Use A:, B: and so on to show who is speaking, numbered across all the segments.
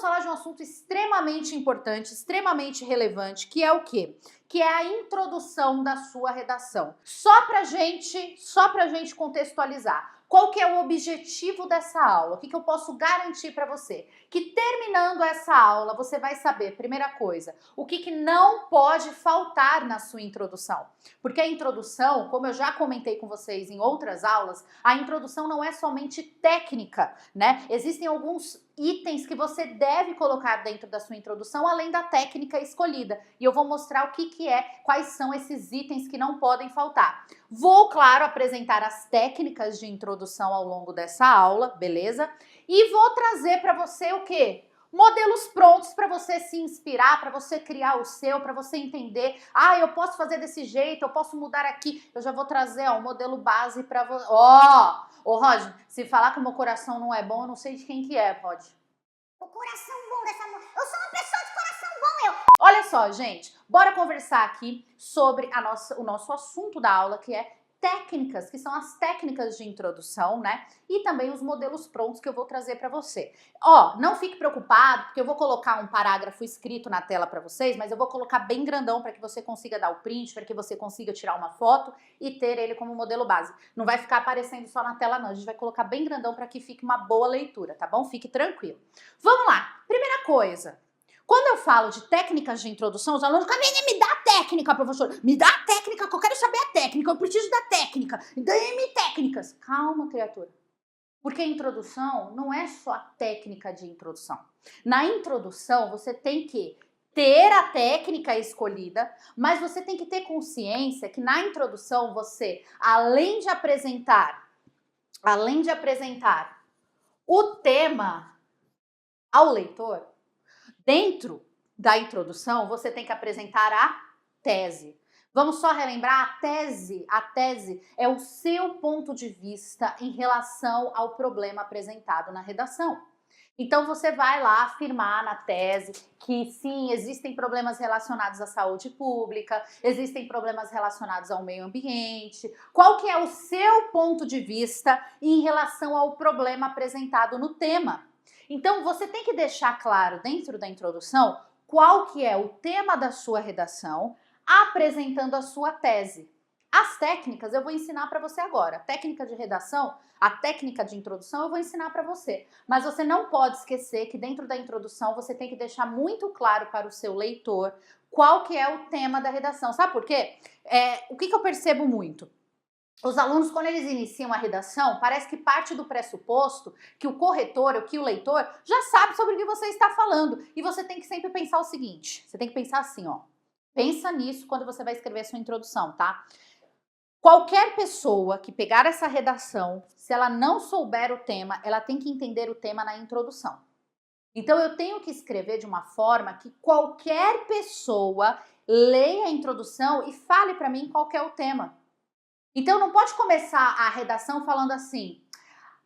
A: vamos falar de um assunto extremamente importante, extremamente relevante, que é o quê? Que é a introdução da sua redação. Só pra gente contextualizar. Qual que é o objetivo dessa aula? O que eu posso garantir para você? Que terminando essa aula, você vai saber, primeira coisa, o que não pode faltar na sua introdução. Porque a introdução, como eu já comentei com vocês em outras aulas, a introdução não é somente técnica, né? Existem alguns itens que você deve colocar dentro da sua introdução, além da técnica escolhida. E eu vou mostrar o que é, quais são esses itens que não podem faltar. Vou, claro, apresentar as técnicas de introdução ao longo dessa aula, beleza? E vou trazer para você o quê? Modelos prontos para você se inspirar, para você criar o seu, para você entender. Ah, eu posso fazer desse jeito, eu posso mudar aqui. Eu já vou trazer ó, um modelo base para você. Ô, Roger, se falar que o meu coração não é bom, eu não sei de quem que é, Rod.
B: O coração bom dessa mulher. Eu sou uma pessoa de coração bom, eu.
A: Olha só, gente, bora conversar aqui sobre o nosso assunto da aula, que é técnicas, que são as técnicas de introdução, né? E também os modelos prontos que eu vou trazer para você. Ó, não fique preocupado, porque eu vou colocar um parágrafo escrito na tela para vocês, mas eu vou colocar bem grandão para que você consiga dar o print, para que você consiga tirar uma foto e ter ele como modelo base. Não vai ficar aparecendo só na tela não, a gente vai colocar bem grandão para que fique uma boa leitura, tá bom? Fique tranquilo. Vamos lá, primeira coisa. Quando eu falo de técnicas de introdução, os alunos ficam, me dá a técnica, professor, me dá a técnica, que eu quero saber a técnica, eu preciso da técnica, dê-me técnicas. Calma, criatura. Porque a introdução não é só a técnica de introdução. Na introdução, você tem que ter a técnica escolhida, mas você tem que ter consciência que na introdução você, além de apresentar o tema ao leitor, dentro da introdução, você tem que apresentar a tese. Vamos só relembrar, a tese é o seu ponto de vista em relação ao problema apresentado na redação. Então você vai lá afirmar na tese que sim, existem problemas relacionados à saúde pública, existem problemas relacionados ao meio ambiente. Qual que é o seu ponto de vista em relação ao problema apresentado no tema? Então, você tem que deixar claro dentro da introdução qual que é o tema da sua redação, apresentando a sua tese. As técnicas eu vou ensinar para você agora. A técnica de redação, a técnica de introdução eu vou ensinar para você. Mas você não pode esquecer que dentro da introdução você tem que deixar muito claro para o seu leitor qual que é o tema da redação. Sabe por quê? O que eu percebo muito? Os alunos, quando eles iniciam a redação, parece que parte do pressuposto que o corretor ou que o leitor já sabe sobre o que você está falando. E você tem que sempre pensar o seguinte, você tem que pensar assim, ó. Pensa nisso quando você vai escrever a sua introdução, tá? Qualquer pessoa que pegar essa redação, se ela não souber o tema, ela tem que entender o tema na introdução. Então eu tenho que escrever de uma forma que qualquer pessoa leia a introdução e fale para mim qual que é o tema. Então não pode começar a redação falando assim,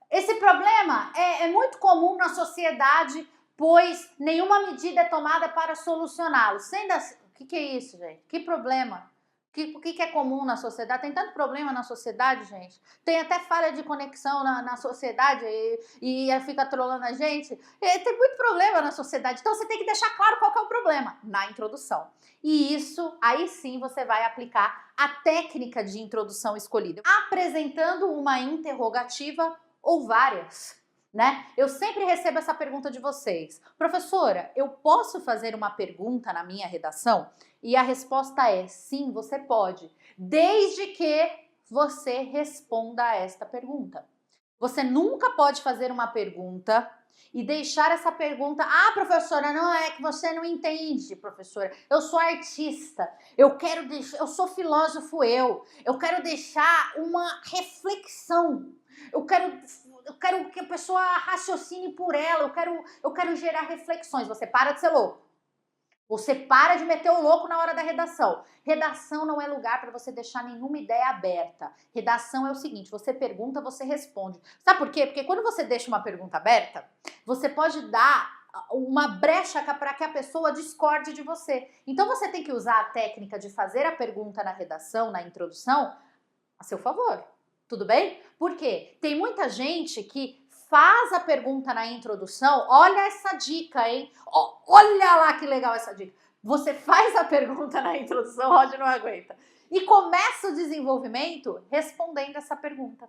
A: esse problema é muito comum na sociedade, pois nenhuma medida é tomada para solucioná-lo. Sendo assim, o que é isso, gente? Que problema? O que é comum na sociedade? Tem tanto problema na sociedade, gente. Tem até falha de conexão na sociedade e fica trolando a gente. Tem muito problema na sociedade. Então você tem que deixar claro qual que é o problema na introdução. E isso, aí sim, você vai aplicar a técnica de introdução escolhida, apresentando uma interrogativa ou várias, né? Eu sempre recebo essa pergunta de vocês. Professora, eu posso fazer uma pergunta na minha redação? E a resposta é sim, você pode, desde que você responda a esta pergunta. Você nunca pode fazer uma pergunta e deixar essa pergunta, professora, não é que você não entende, professora, eu sou artista, eu sou filósofo, eu quero deixar uma reflexão, eu quero que a pessoa raciocine por ela, eu quero gerar reflexões. Você para de ser louco. Você para de meter o louco na hora da redação. Redação não é lugar para você deixar nenhuma ideia aberta. Redação é o seguinte, você pergunta, você responde. Sabe por quê? Porque quando você deixa uma pergunta aberta, você pode dar uma brecha para que a pessoa discorde de você. Então você tem que usar a técnica de fazer a pergunta na redação, na introdução, a seu favor. Tudo bem? Por quê? Tem muita gente que faz a pergunta na introdução, olha essa dica, hein? Olha lá que legal essa dica. Você faz a pergunta na introdução, Rod não aguenta. E começa o desenvolvimento respondendo essa pergunta.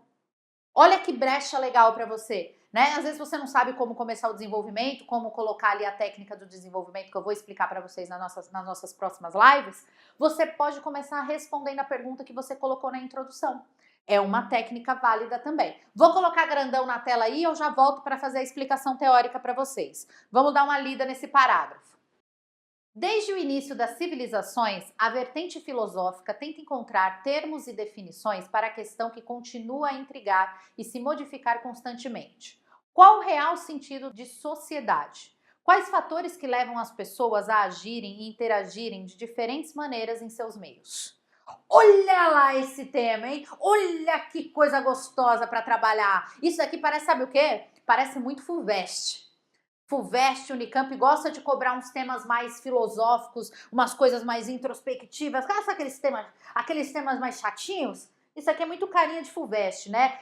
A: Olha que brecha legal para você, né? Às vezes você não sabe como começar o desenvolvimento, como colocar ali a técnica do desenvolvimento que eu vou explicar para vocês nas nossas próximas lives. Você pode começar respondendo a pergunta que você colocou na introdução. É uma técnica válida também. Vou colocar grandão na tela aí e eu já volto para fazer a explicação teórica para vocês. Vamos dar uma lida nesse parágrafo. Desde o início das civilizações, a vertente filosófica tenta encontrar termos e definições para a questão que continua a intrigar e se modificar constantemente. Qual o real sentido de sociedade? Quais fatores que levam as pessoas a agirem e interagirem de diferentes maneiras em seus meios? Olha lá esse tema, hein? Olha que coisa gostosa para trabalhar. Isso aqui parece, sabe o quê? Parece muito FUVEST. FUVEST, Unicamp gosta de cobrar uns temas mais filosóficos, umas coisas mais introspectivas, sabe aqueles temas mais chatinhos? Isso aqui é muito carinha de FUVEST, né?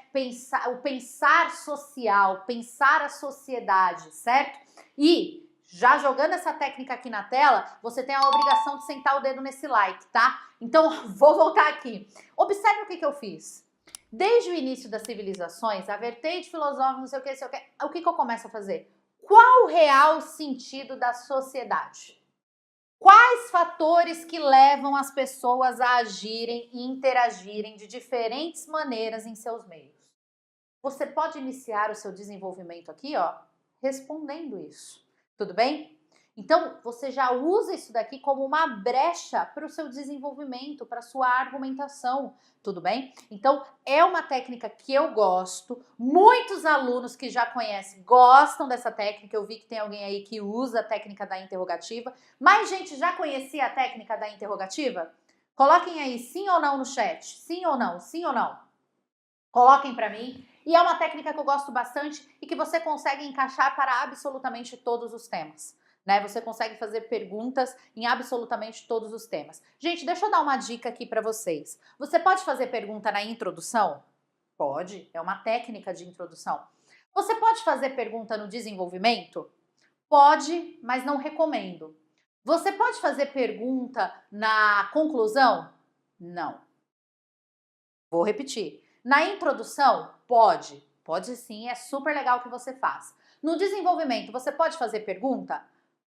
A: O pensar social, pensar a sociedade, certo? E já jogando essa técnica aqui na tela, você tem a obrigação de sentar o dedo nesse like, tá? Então, vou voltar aqui. Observe o que eu fiz. Desde o início das civilizações, a vertente filosófica, não sei o que, o que eu começo a fazer? Qual o real sentido da sociedade? Quais fatores que levam as pessoas a agirem e interagirem de diferentes maneiras em seus meios? Você pode iniciar o seu desenvolvimento aqui, ó, respondendo isso. Tudo bem? Então, você já usa isso daqui como uma brecha para o seu desenvolvimento, para a sua argumentação, tudo bem? Então, é uma técnica que eu gosto, muitos alunos que já conhecem gostam dessa técnica, eu vi que tem alguém aí que usa a técnica da interrogativa. Mais gente já conhecia a técnica da interrogativa? Coloquem aí sim ou não no chat, sim ou não, sim ou não. Coloquem para mim. E é uma técnica que eu gosto bastante e que você consegue encaixar para absolutamente todos os temas. Né? Você consegue fazer perguntas em absolutamente todos os temas. Gente, deixa eu dar uma dica aqui para vocês. Você pode fazer pergunta na introdução? Pode, é uma técnica de introdução. Você pode fazer pergunta no desenvolvimento? Pode, mas não recomendo. Você pode fazer pergunta na conclusão? Não. Vou repetir. Na introdução? Pode. Pode sim, é super legal que você faça. No desenvolvimento, você pode fazer pergunta?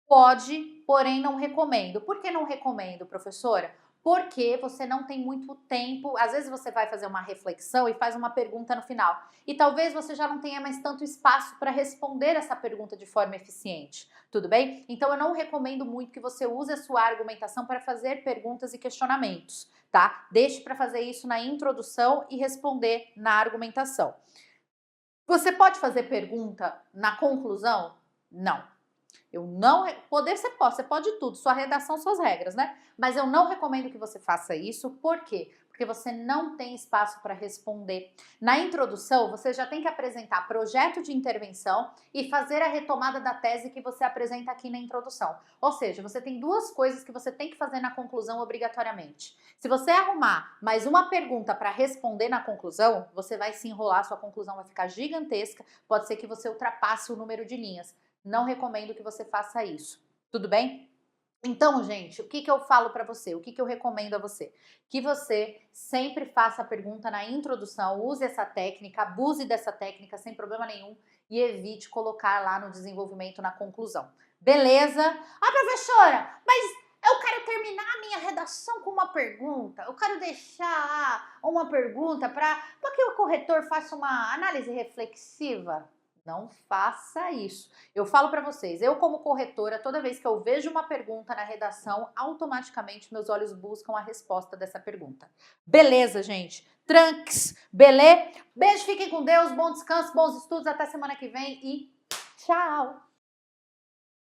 A: Pode, porém não recomendo. Por que não recomendo, professora? Porque você não tem muito tempo, às vezes você vai fazer uma reflexão e faz uma pergunta no final. E talvez você já não tenha mais tanto espaço para responder essa pergunta de forma eficiente. Tudo bem? Então eu não recomendo muito que você use a sua argumentação para fazer perguntas e questionamentos, tá? Deixe para fazer isso na introdução e responder na argumentação. Você pode fazer pergunta na conclusão? Não. Eu não... Poder você pode tudo, sua redação, suas regras, né? Mas eu não recomendo que você faça isso. Por quê? Porque você não tem espaço para responder. Na introdução, você já tem que apresentar projeto de intervenção e fazer a retomada da tese que você apresenta aqui na introdução. Ou seja, você tem duas coisas que você tem que fazer na conclusão obrigatoriamente. Se você arrumar mais uma pergunta para responder na conclusão, você vai se enrolar, sua conclusão vai ficar gigantesca, pode ser que você ultrapasse o número de linhas. Não recomendo que você faça isso, tudo bem? Então, gente, o que eu falo para você? O que eu recomendo a você? Que você sempre faça a pergunta na introdução, use essa técnica, abuse dessa técnica sem problema nenhum e evite colocar lá no desenvolvimento na conclusão. Beleza? Ah, professora, mas eu quero terminar a minha redação com uma pergunta. Eu quero deixar uma pergunta para que o corretor faça uma análise reflexiva. Não faça isso. Eu falo para vocês, eu como corretora, toda vez que eu vejo uma pergunta na redação, automaticamente meus olhos buscam a resposta dessa pergunta. Beleza, gente? Tranques, belê? Beijo, fiquem com Deus, bom descanso, bons estudos, até semana que vem e tchau!